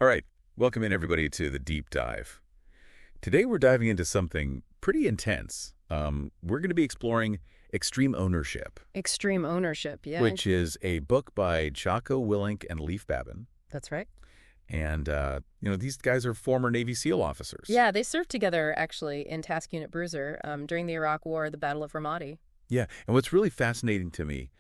All right, welcome in everybody to the deep dive. Today we're diving into something pretty intense. We're going to be exploring extreme ownership. Extreme ownership, yeah. Which is a book by Jocko Willink and Leif Babin. That's right. And, these guys are former Navy SEAL officers. Yeah, they served together, actually, in Task Unit Bruiser during the Iraq War, the Battle of Ramadi. Yeah, and what's really fascinating to me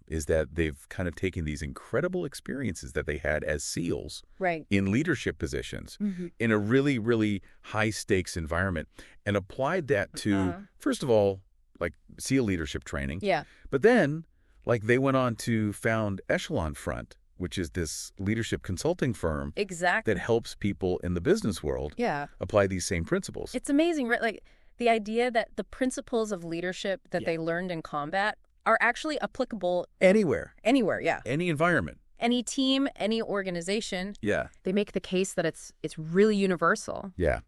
is that they've kind of taken these incredible experiences that they had as SEALs in leadership positions in a really, really high-stakes environment and applied that to, first of all, like SEAL leadership training. Yeah. But then, they went on to found Echelon Front, which is this leadership consulting firm that helps people in the business world apply these same principles. It's amazing, right? Like the idea that the principles of leadership that they learned in combat are actually applicable anywhere. Anywhere, yeah. Any environment. Any team, any organization. Yeah. They make the case that it's really universal. Yeah.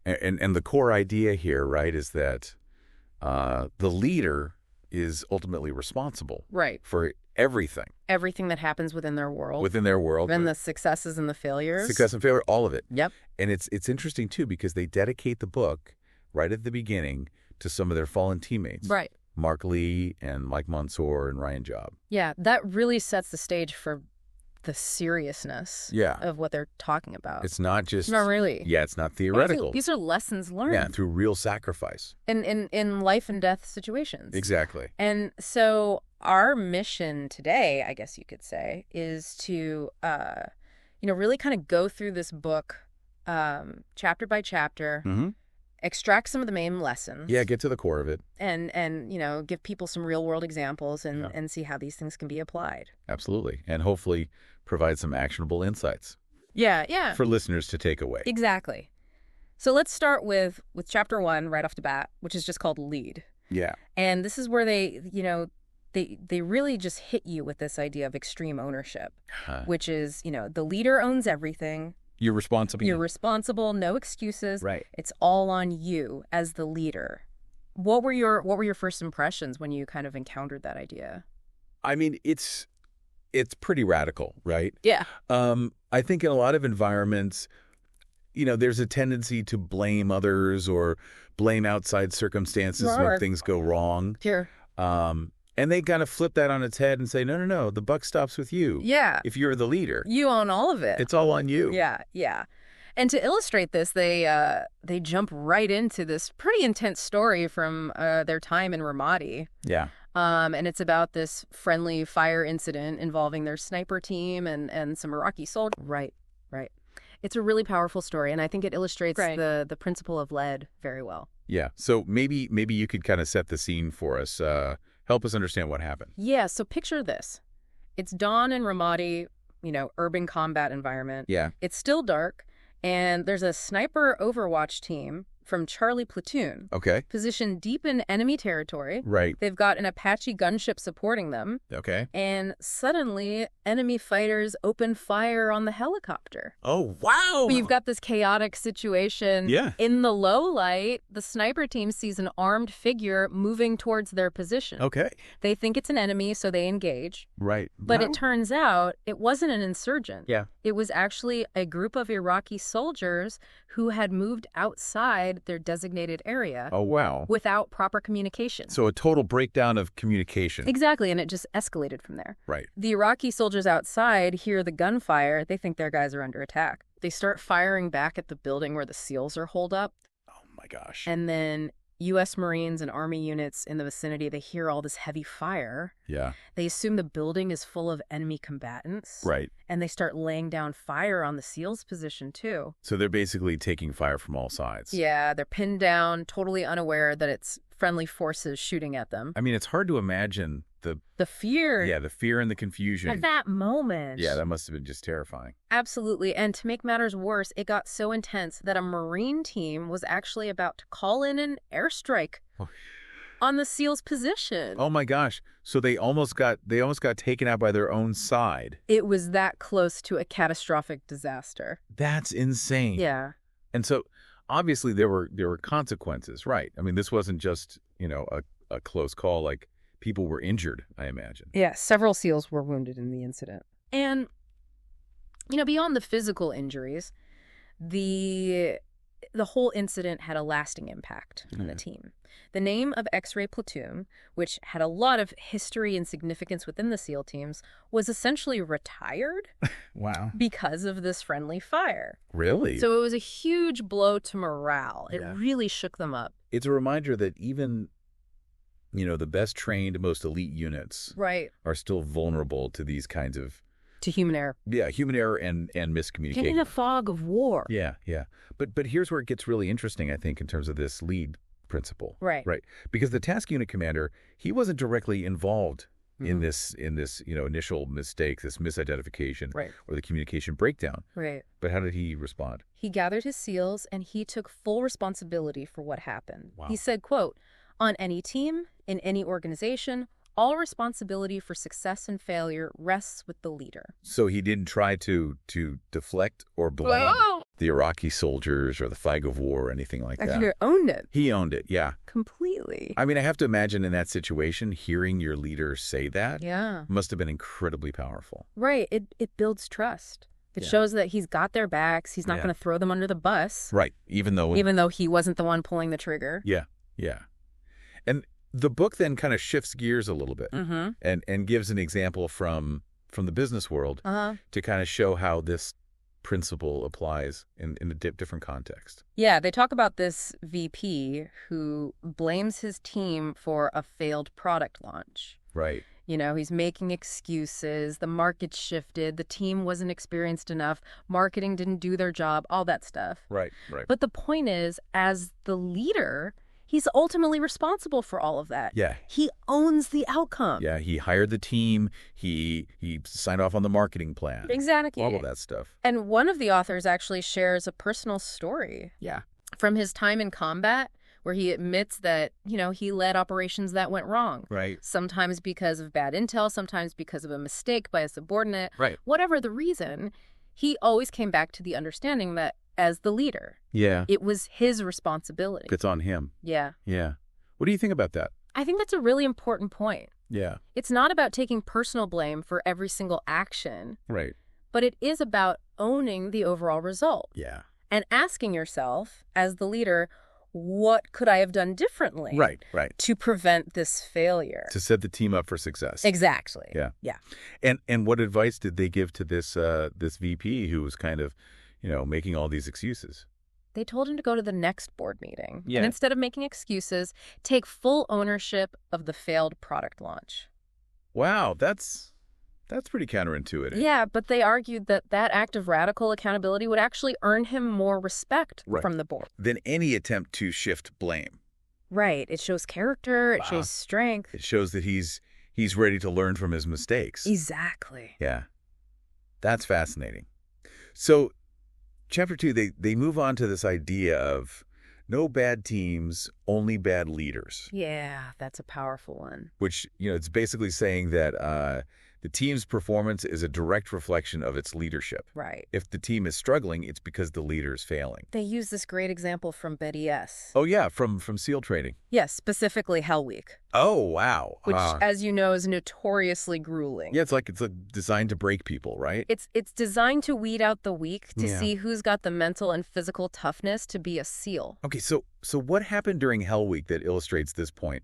And the core idea here, right, is that the leader is ultimately responsible for everything. Everything that happens within their world. Within their world. And the successes and the failures. Success and failure, all of it. Yep. And it's interesting, too, because they dedicate the book right at the beginning to some of their fallen teammates. Right. Mark Lee and Mike Mansour and Ryan Job. Yeah, that really sets the stage for the seriousness of what they're talking about. It's not just... Not really. Yeah, it's not theoretical. These are lessons learned. Yeah, through real sacrifice. In life and death situations. Exactly. And so our mission today, I guess you could say, is to, really kind of go through this book chapter by chapter, extract some of the main lessons. Yeah, get to the core of it. And give people some real-world examples and see how these things can be applied. Absolutely. And hopefully provide some actionable insights. Yeah. For listeners to take away. Exactly. So let's start with chapter 1 right off the bat, which is just called Lead. Yeah. And this is where they really just hit you with this idea of extreme ownership, which is, the leader owns everything. You're responsible. You're responsible. No excuses. Right. It's all on you as the leader. What were your first impressions when you kind of encountered that idea? I mean, it's pretty radical, right? Yeah. I think in a lot of environments, there's a tendency to blame others or blame outside circumstances when things go wrong. Sure. And they kind of flip that on its head and say, no, the buck stops with you. Yeah. If you're the leader. You own all of it. It's all on you. Yeah. And to illustrate this, they jump right into this pretty intense story from their time in Ramadi. Yeah. And it's about this friendly fire incident involving their sniper team and some Iraqi soldiers. Right. It's a really powerful story, and I think it illustrates the principle of lead very well. Yeah. So maybe you could kind of set the scene for us. Help us understand what happened. Yeah, so picture this. It's dawn in Ramadi, urban combat environment. Yeah. It's still dark, and there's a sniper overwatch team from Charlie Platoon. Okay. Positioned deep in enemy territory. Right. They've got an Apache gunship supporting them. Okay. And suddenly, enemy fighters open fire on the helicopter. Oh, wow. You've got this chaotic situation. Yeah. In the low light, the sniper team sees an armed figure moving towards their position. Okay. They think it's an enemy, so they engage. Right. But it turns out it wasn't an insurgent. Yeah. It was actually a group of Iraqi soldiers who had moved outside their designated area. Oh, wow. Without proper communication. So a total breakdown of communication. Exactly, and it just escalated from there. Right. The Iraqi soldiers outside hear the gunfire. They think their guys are under attack. They start firing back at the building where the SEALs are holed up. Oh, my gosh. And then U.S. Marines and Army units in the vicinity, they hear all this heavy fire. Yeah. They assume the building is full of enemy combatants. Right. And they start laying down fire on the SEALs' position, too. So they're basically taking fire from all sides. Yeah, they're pinned down, totally unaware that it's friendly forces shooting at them. I mean, it's hard to imagine the fear. Yeah, the fear and the confusion. At that moment. Yeah, that must have been just terrifying. Absolutely. And to make matters worse, it got so intense that a Marine team was actually about to call in an airstrike on the SEALs' position. Oh my gosh. So they almost got taken out by their own side. It was that close to a catastrophic disaster. That's insane. Yeah. And so obviously there were consequences, right? I mean, this wasn't just, a close call. Like, people were injured, I imagine. Yeah, several SEALs were wounded in the incident. And Beyond the physical injuries, the whole incident had a lasting impact on the team. The name of X-Ray Platoon, which had a lot of history and significance within the SEAL teams, was essentially retired Wow. because of this friendly fire. Really? So it was a huge blow to morale. It really shook them up. It's a reminder that even, the best trained, most elite units are still vulnerable to these kinds of... To human error. Yeah, human error and miscommunication. Get in a fog of war. Yeah. But here's where it gets really interesting, I think, in terms of this lead principle. Right. Because the task unit commander, he wasn't directly involved in this initial mistake, this misidentification, or the communication breakdown. Right. But how did he respond? He gathered his SEALs and he took full responsibility for what happened. Wow. He said, quote, "On any team, in any organization, all responsibility for success and failure rests with the leader." So he didn't try to deflect or blame the Iraqi soldiers or the flag of war or anything like that. He owned it. He owned it, yeah. Completely. I mean, I have to imagine in that situation, hearing your leader say that must have been incredibly powerful. Right. It builds trust. It shows that he's got their backs. He's not going to throw them under the bus. Right. Even though he wasn't the one pulling the trigger. Yeah. And the book then kind of shifts gears a little bit and gives an example from the business world to kind of show how this principle applies in a different context. Yeah, they talk about this VP who blames his team for a failed product launch. Right. He's making excuses. The market shifted. The team wasn't experienced enough. Marketing didn't do their job, all that stuff. Right. But the point is, as the leader, he's ultimately responsible for all of that. Yeah. He owns the outcome. Yeah, he hired the team. He signed off on the marketing plan. Exactly. All of that stuff. And one of the authors actually shares a personal story. Yeah. From his time in combat, where he admits that, he led operations that went wrong. Right. Sometimes because of bad intel, sometimes because of a mistake by a subordinate. Right. Whatever the reason, he always came back to the understanding that as the leader, it was his responsibility. It's on him. Yeah. What do you think about that? I think that's a really important point. Yeah. It's not about taking personal blame for every single action. Right. But it is about owning the overall result. Yeah. And asking yourself, as the leader, what could I have done differently? Right. To prevent this failure. To set the team up for success. Exactly. Yeah. And what advice did they give to this VP who was kind of, making all these excuses? They told him to go to the next board meeting. Yeah. And instead of making excuses, take full ownership of the failed product launch. Wow, that's pretty counterintuitive. Yeah, but they argued that act of radical accountability would actually earn him more respect from the board than any attempt to shift blame. Right. It shows character. It shows strength. It shows that he's ready to learn from his mistakes. Exactly. Yeah. That's fascinating. So, Chapter 2, they move on to this idea of no bad teams, only bad leaders. Yeah, that's a powerful one. Which, it's basically saying that the team's performance is a direct reflection of its leadership. Right. If the team is struggling, it's because the leader is failing. They use this great example from BDS. Oh, yeah, from SEAL training. Yes, specifically Hell Week. Oh, wow. Which, as you know, is notoriously grueling. Yeah, it's designed to break people, right? It's designed to weed out the weak, to see who's got the mental and physical toughness to be a SEAL. Okay, so what happened during Hell Week that illustrates this point?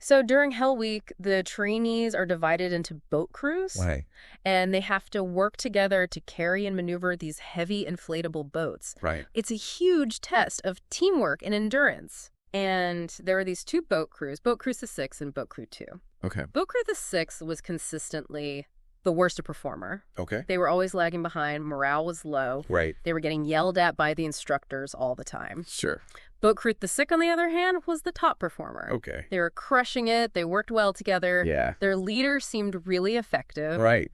So during Hell Week, the trainees are divided into boat crews. Right. And they have to work together to carry and maneuver these heavy inflatable boats. Right. It's a huge test of teamwork and endurance. And there are these two boat crews, Boat Crew 6 and Boat Crew 2. Okay. Boat Crew 6 was consistently the worst performer. Okay. They were always lagging behind. Morale was low. Right. They were getting yelled at by the instructors all the time. Sure. Boat Crew 6, on the other hand, was the top performer. Okay. They were crushing it. They worked well together. Yeah. Their leader seemed really effective. Right.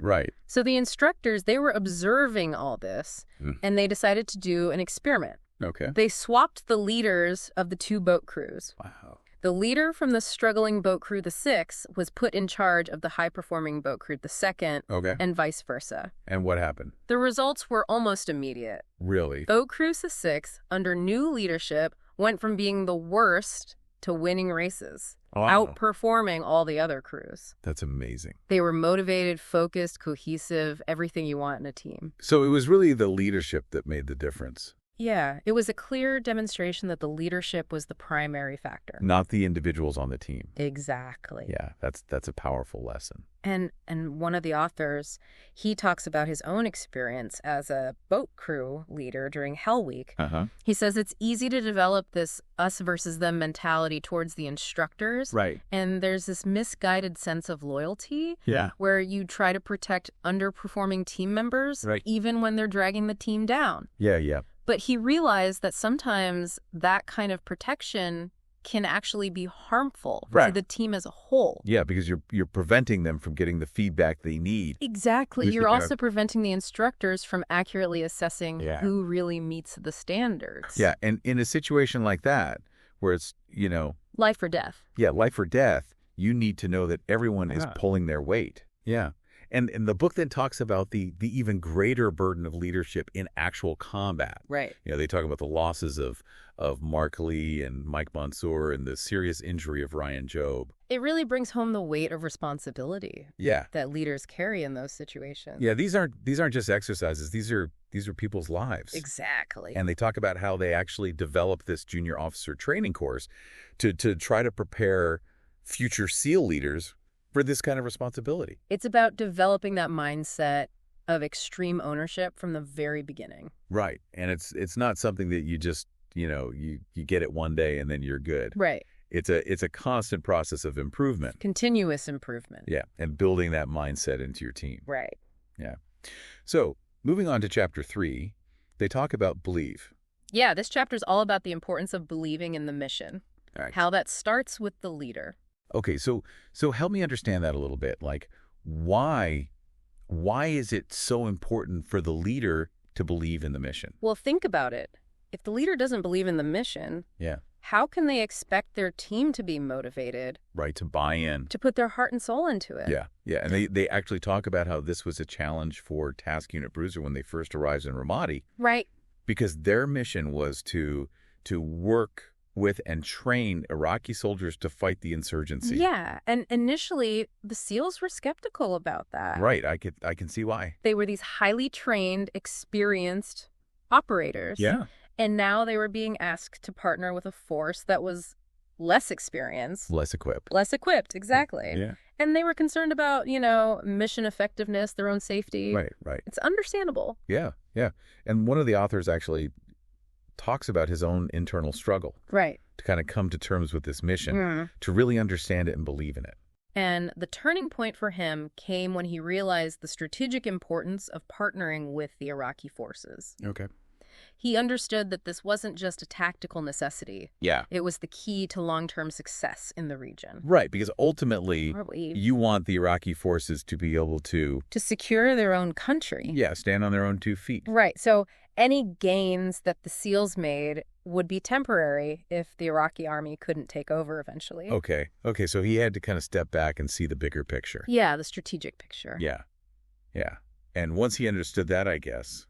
So the instructors, they were observing all this, and they decided to do an experiment. Okay. They swapped the leaders of the two boat crews. Wow. The leader from the struggling Boat Crew 6 was put in charge of the high-performing Boat Crew 2, okay, and vice versa. And what happened? The results were almost immediate. Really? Boat Crew 6, under new leadership, went from being the worst to winning races. outperforming all the other crews. That's amazing. They were motivated, focused, cohesive, everything you want in a team. So it was really the leadership that made the difference. Yeah, it was a clear demonstration that the leadership was the primary factor. Not the individuals on the team. Exactly. Yeah, that's a powerful lesson. And one of the authors, he talks about his own experience as a boat crew leader during Hell Week. He says it's easy to develop this us versus them mentality towards the instructors. Right. And there's this misguided sense of loyalty. Yeah. Where you try to protect underperforming team members, right, even when they're dragging the team down. Yeah, yeah. But he realized that sometimes that kind of protection can actually be harmful to the team as a whole. Yeah, because you're preventing them from getting the feedback they need. Exactly. You're also preventing the instructors from accurately assessing who really meets the standards. Yeah, and in a situation like that, where it's, life or death. Yeah, life or death, you need to know that everyone is pulling their weight. Yeah. And the book then talks about the even greater burden of leadership in actual combat. Right. They talk about the losses of Mark Lee and Mike Mansour and the serious injury of Ryan Job. It really brings home the weight of responsibility that leaders carry in those situations. Yeah, these aren't just exercises. These are people's lives. Exactly. And they talk about how they actually developed this junior officer training course to try to prepare future SEAL leaders for this kind of responsibility. It's about developing that mindset of extreme ownership from the very beginning. Right. And it's not something that you just, you get it one day and then you're good. Right. It's a constant process of improvement. Continuous improvement. Yeah. And building that mindset into your team. Right. Yeah. So moving on to chapter 3, they talk about believe. Yeah, this chapter is all about the importance of believing in the mission. Right. How that starts with the leader. Okay, so help me understand that a little bit. Like, why is it so important for the leader to believe in the mission? Well, think about it. If the leader doesn't believe in the mission, how can they expect their team to be motivated? Right, to buy in. To put their heart and soul into it. Yeah, yeah. And they actually talk about how this was a challenge for Task Unit Bruiser when they first arrived in Ramadi. Right. Because their mission was to work with and train Iraqi soldiers to fight the insurgency. Yeah, and initially the SEALs were skeptical about that. Right, I can see why. They were these highly trained, experienced operators. Yeah. And now they were being asked to partner with a force that was less experienced. Less equipped. Less equipped, exactly. Yeah. And they were concerned about, mission effectiveness, their own safety. Right, right. It's understandable. Yeah, yeah. And one of the authors actually talks about his own internal struggle. Right. To kind of come to terms with this mission, to really understand it and believe in it. And the turning point for him came when he realized the strategic importance of partnering with the Iraqi forces. Okay. He understood that this wasn't just a tactical necessity. Yeah. It was the key to long-term success in the region. Right, because ultimately, you want the Iraqi forces to be able to secure their own country. Yeah, stand on their own 2 feet. Right. So any gains that the SEALs made would be temporary if the Iraqi army couldn't take over eventually. Okay. So he had to kind of step back and see the bigger picture. Yeah, the strategic picture. Yeah. Yeah. And once he understood that, I guess,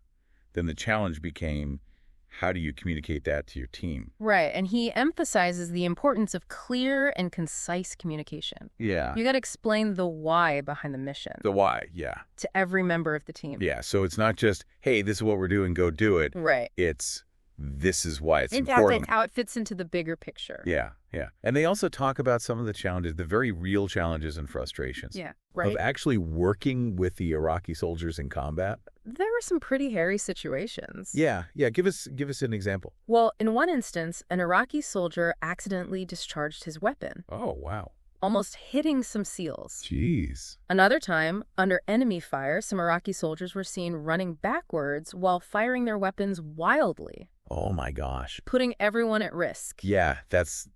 then the challenge became, how do you communicate that to your team? Right. And he emphasizes the importance of clear and concise communication. Yeah. You got to explain the why behind the mission. The why, yeah. To every member of the team. Yeah. So it's not just, hey, this is what we're doing, go do it. Right. It's, this is why it's important. That's how it fits into the bigger picture. Yeah, yeah. And they also talk about some of the challenges, the very real challenges and frustrations. Yeah, right. Of actually working with the Iraqi soldiers in combat. There were some pretty hairy situations. Yeah. Give us an example. Well, in one instance, an Iraqi soldier accidentally discharged his weapon. Oh, wow. Almost hitting some SEALs. Jeez. Another time, under enemy fire, some Iraqi soldiers were seen running backwards while firing their weapons wildly. Oh, my gosh. Putting everyone at risk. Yeah, that's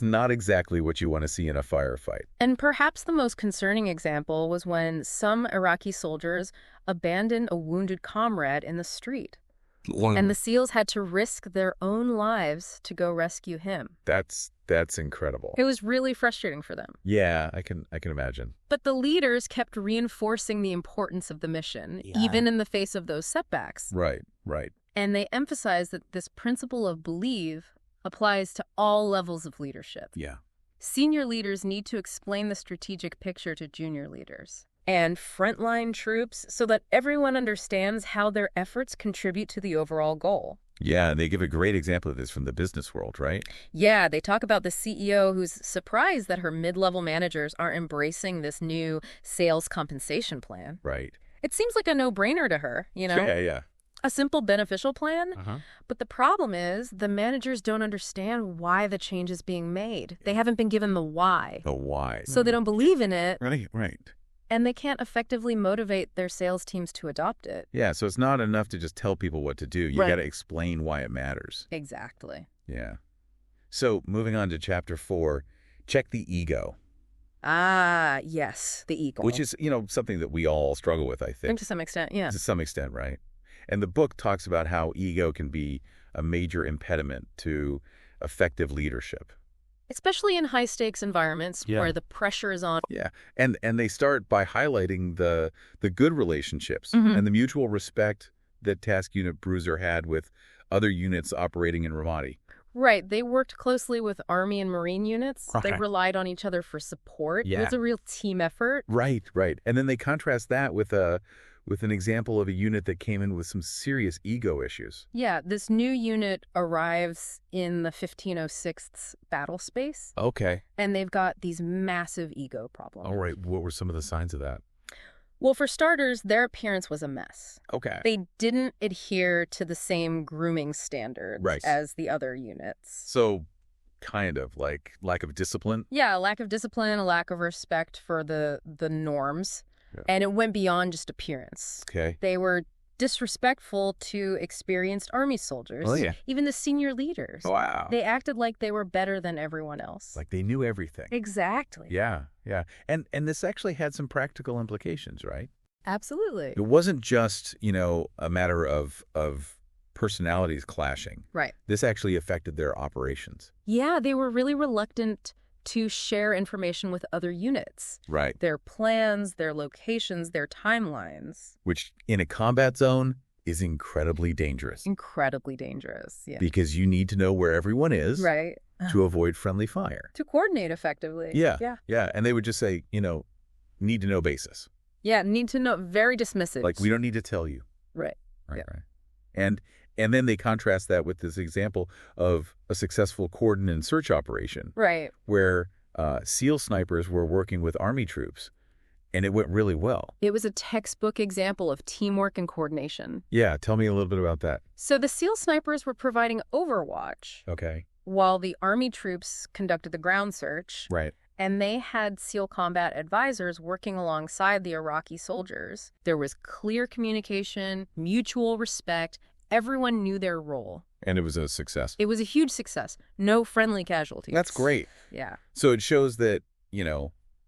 not exactly what you want to see in a firefight. And perhaps the most concerning example was when some Iraqi soldiers abandoned a wounded comrade in the street. And the SEALs had to risk their own lives to go rescue him. That's incredible. It was really frustrating for them. Yeah, I can imagine. But the leaders kept reinforcing the importance of the mission, even in the face of those setbacks. Right. And they emphasized that this principle of believe applies to all levels of leadership. Yeah. Senior leaders need to explain the strategic picture to junior leaders and frontline troops so that everyone understands how their efforts contribute to the overall goal. Yeah, and they give a great example of this from the business world, right? Yeah, they talk about the CEO who's surprised that her mid-level managers aren't embracing this new sales compensation plan. Right. It seems like a no-brainer to her, you know? Yeah. A simple beneficial plan. But the problem is the managers don't understand why the change is being made. They haven't been given the why. The why. So they don't believe in it. Right. And they can't effectively motivate their sales teams to adopt it. Yeah, so it's not enough to just tell people what to do. You got to explain why it matters. Exactly. Yeah. So moving on to chapter 4, check the ego. Ah, yes, the ego. Which is, something that we all struggle with, I think. To some extent, yeah. To some extent, right? And the book talks about how ego can be a major impediment to effective leadership. Especially in high-stakes environments where the pressure is on. Yeah, and they start by highlighting the good relationships and the mutual respect that Task Unit Bruiser had with other units operating in Ramadi. Right. They worked closely with Army and Marine units. They relied on each other for support. It was a real team effort. Right. And then they contrast that with an example of a unit that came in with some serious ego issues. Yeah, this new unit arrives in the 1506th battle space. Okay. And they've got these massive ego problems. All right. What were some of the signs of that? Well, for starters, their appearance was a mess. Okay. They didn't adhere to the same grooming standards as the other units. So kind of like lack of discipline? Yeah, a lack of discipline, a lack of respect for the norms. Yeah. And it went beyond just appearance. Okay. They were disrespectful to experienced Army soldiers. Oh, yeah. Even the senior leaders. Wow. They acted like they were better than everyone else. Like they knew everything. Exactly. Yeah. And this actually had some practical implications, right? Absolutely. It wasn't just, a matter of personalities clashing. Right. This actually affected their operations. Yeah, they were really reluctant to share information with other units. Right. Their plans, their locations, their timelines. Which, in a combat zone, is incredibly dangerous. Incredibly dangerous, yeah. Because you need to know where everyone is. Right. To avoid friendly fire. To coordinate effectively. Yeah. And they would just say, need to know basis. Yeah, need to know, very dismissive. Like, we don't need to tell you. Right. Right. And then they contrast that with this example of a successful cordon and search operation. Right. Where SEAL snipers were working with Army troops, and it went really well. It was a textbook example of teamwork and coordination. Yeah, tell me a little bit about that. So the SEAL snipers were providing overwatch. Okay. While the Army troops conducted the ground search. Right. And they had SEAL combat advisors working alongside the Iraqi soldiers. There was clear communication, mutual respect. Everyone knew their role. And it was a success. It was a huge success. No friendly casualties. That's great. Yeah. So it shows that,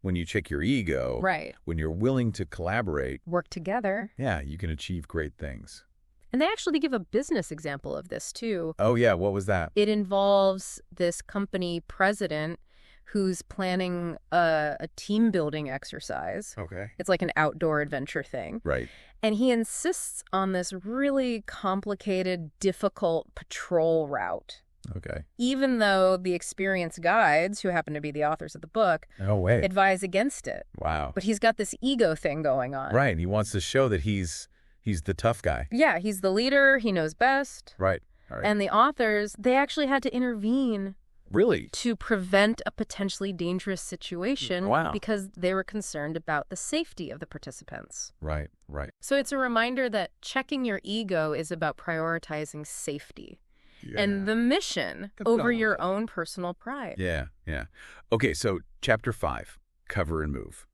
when you check your ego, right, when you're willing to collaborate, work together, yeah, you can achieve great things. And they actually give a business example of this, too. Oh, yeah. What was that? It involves this company president who's planning a team-building exercise. Okay. It's like an outdoor adventure thing. Right. And he insists on this really complicated, difficult patrol route. Okay. Even though the experienced guides, who happen to be the authors of the book, advise against it. Wow. But he's got this ego thing going on. Right. He wants to show that he's the tough guy. Yeah, he's the leader. He knows best. Right. All right. And the authors, they actually had to intervene. Really? To prevent a potentially dangerous situation. Wow. Because they were concerned about the safety of the participants. Right. So it's a reminder that checking your ego is about prioritizing safety. Yeah. And the mission over your own personal pride. Yeah. Okay, so chapter 5, cover and move.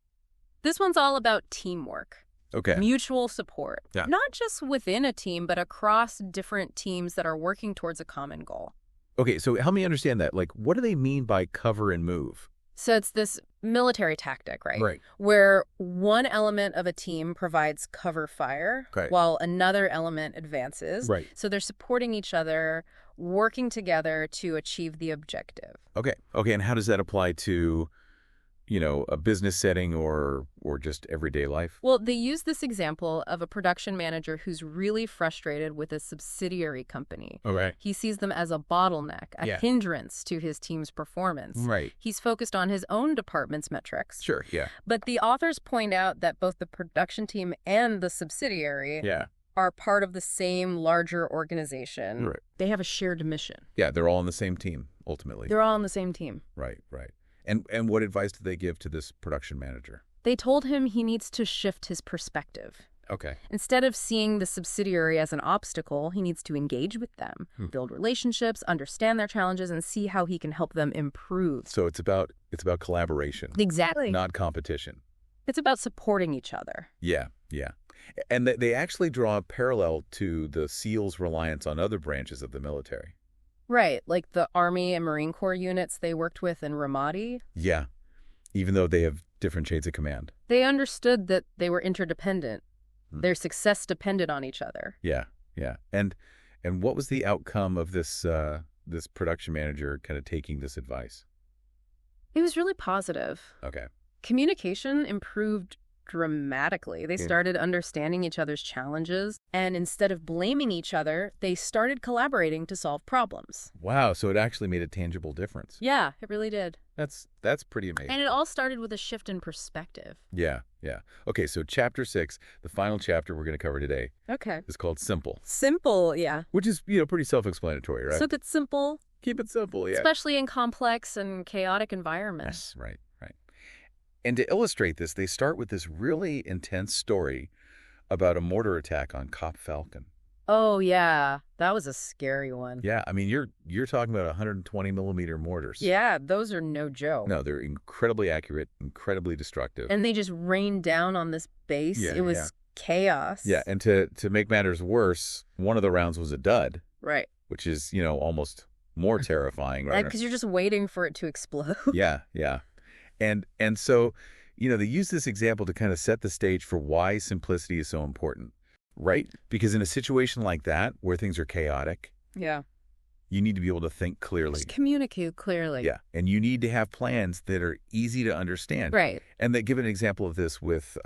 This one's all about teamwork. Okay. Mutual support. Yeah. Not just within a team, but across different teams that are working towards a common goal. Okay, so help me understand that. Like, what do they mean by cover and move? So it's this military tactic, right? Right. Where one element of a team provides cover fire, while another element advances. Right. So they're supporting each other, working together to achieve the objective. Okay, and how does that apply to a business setting or just everyday life? Well, they use this example of a production manager who's really frustrated with a subsidiary company. Oh, right. He sees them as a bottleneck, a hindrance to his team's performance. Right. He's focused on his own department's metrics. Sure, yeah. But the authors point out that both the production team and the subsidiary are part of the same larger organization. Right. They have a shared mission. Yeah, they're all on the same team, ultimately. They're all on the same team. Right, right. And what advice did they give to this production manager? They told him he needs to shift his perspective. Okay. Instead of seeing the subsidiary as an obstacle, he needs to engage with them, build relationships, understand their challenges, and see how he can help them improve. So it's about collaboration. Exactly. Not competition. It's about supporting each other. Yeah, yeah. And they actually draw a parallel to the SEALs' reliance on other branches of the military. Right, like the Army and Marine Corps units they worked with in Ramadi. Yeah, even though they have different shades of command. They understood that they were interdependent. Their success depended on each other. Yeah, yeah. And what was the outcome of this production manager kind of taking this advice? It was really positive. Okay. Communication improved dramatically. They started understanding each other's challenges, and instead of blaming each other, they started collaborating to solve problems. Wow, so it actually made a tangible difference. Yeah, it really did. That's pretty amazing. And it all started with a shift in perspective. Yeah, yeah. Okay, so chapter 6, the final chapter we're going to cover today, is called Simple. Simple, yeah. Which is, pretty self-explanatory, right? So it's simple. Keep it simple, yeah. Especially in complex and chaotic environments. Yes, right, right. And to illustrate this, they start with this really intense story about a mortar attack on Cop Falcon. Oh, yeah. That was a scary one. Yeah, I mean, you're talking about 120 millimeter mortars. Yeah, those are no joke. No, they're incredibly accurate, incredibly destructive. And they just rained down on this base. Yeah, it was chaos. Yeah, and to make matters worse, one of the rounds was a dud. Right. Which is, almost more terrifying. Right? Because you're just waiting for it to explode. Yeah, yeah. And so, they use this example to kind of set the stage for why simplicity is so important, right? Because in a situation like that, where things are chaotic, you need to be able to think clearly. Just communicate clearly. Yeah, and you need to have plans that are easy to understand. Right. And they give an example of this with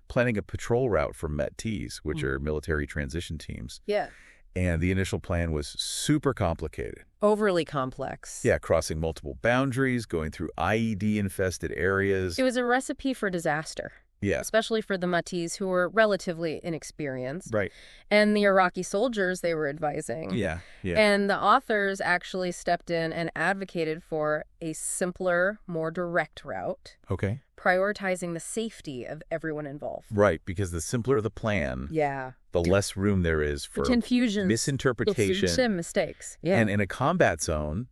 planning a patrol route for MET-Ts, which are military transition teams. Yeah. And the initial plan was super complicated. Overly complex. Yeah, crossing multiple boundaries, going through IED-infested areas. It was a recipe for disaster. Yeah. Especially for the MET-Ts, who were relatively inexperienced. Right. And the Iraqi soldiers they were advising. Yeah, yeah. And the authors actually stepped in and advocated for a simpler, more direct route. Okay. Prioritizing the safety of everyone involved. Right, because the simpler the plan, the less room there is for confusion, misinterpretation, and mistakes. Yeah. And in a combat zone,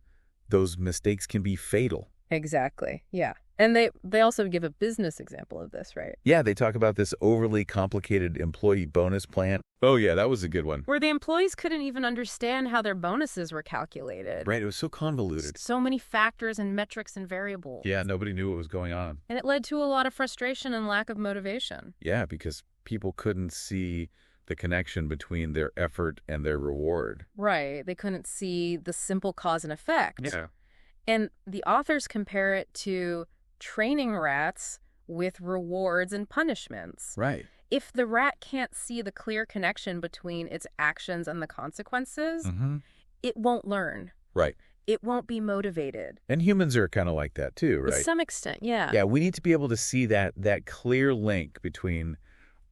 those mistakes can be fatal. Exactly. Yeah. And they also give a business example of this, right? Yeah, they talk about this overly complicated employee bonus plan. Oh, yeah, that was a good one. Where the employees couldn't even understand how their bonuses were calculated. Right, it was so convoluted. So many factors and metrics and variables. Yeah, nobody knew what was going on. And it led to a lot of frustration and lack of motivation. Yeah, because people couldn't see the connection between their effort and their reward. Right, they couldn't see the simple cause and effect. Yeah. And the authors compare it to training rats with rewards and punishments. Right. If the rat can't see the clear connection between its actions and the consequences, it won't learn. Right. It won't be motivated. And humans are kind of like that too, right? To some extent, yeah. Yeah, we need to be able to see that clear link between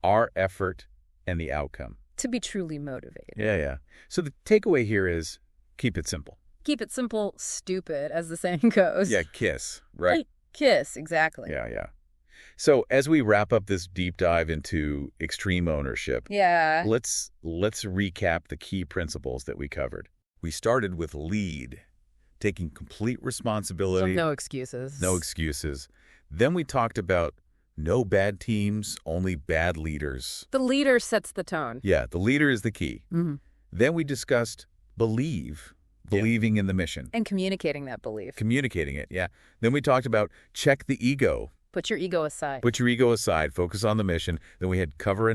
our effort and the outcome. To be truly motivated. Yeah, yeah. So the takeaway here is keep it simple. Keep it simple, stupid, as the saying goes. Yeah, KISS, right? KISS, exactly. Yeah, yeah. So as we wrap up this deep dive into extreme ownership, let's recap the key principles that we covered. We started with lead, taking complete responsibility. So no excuses. No excuses. Then we talked about no bad teams, only bad leaders. The leader sets the tone. Yeah, the leader is the key. Then we discussed believing in the mission. And communicating that belief. Communicating it, yeah. Then we talked about check the ego. Put your ego aside. Put your ego aside. Focus on the mission. Then we had cover and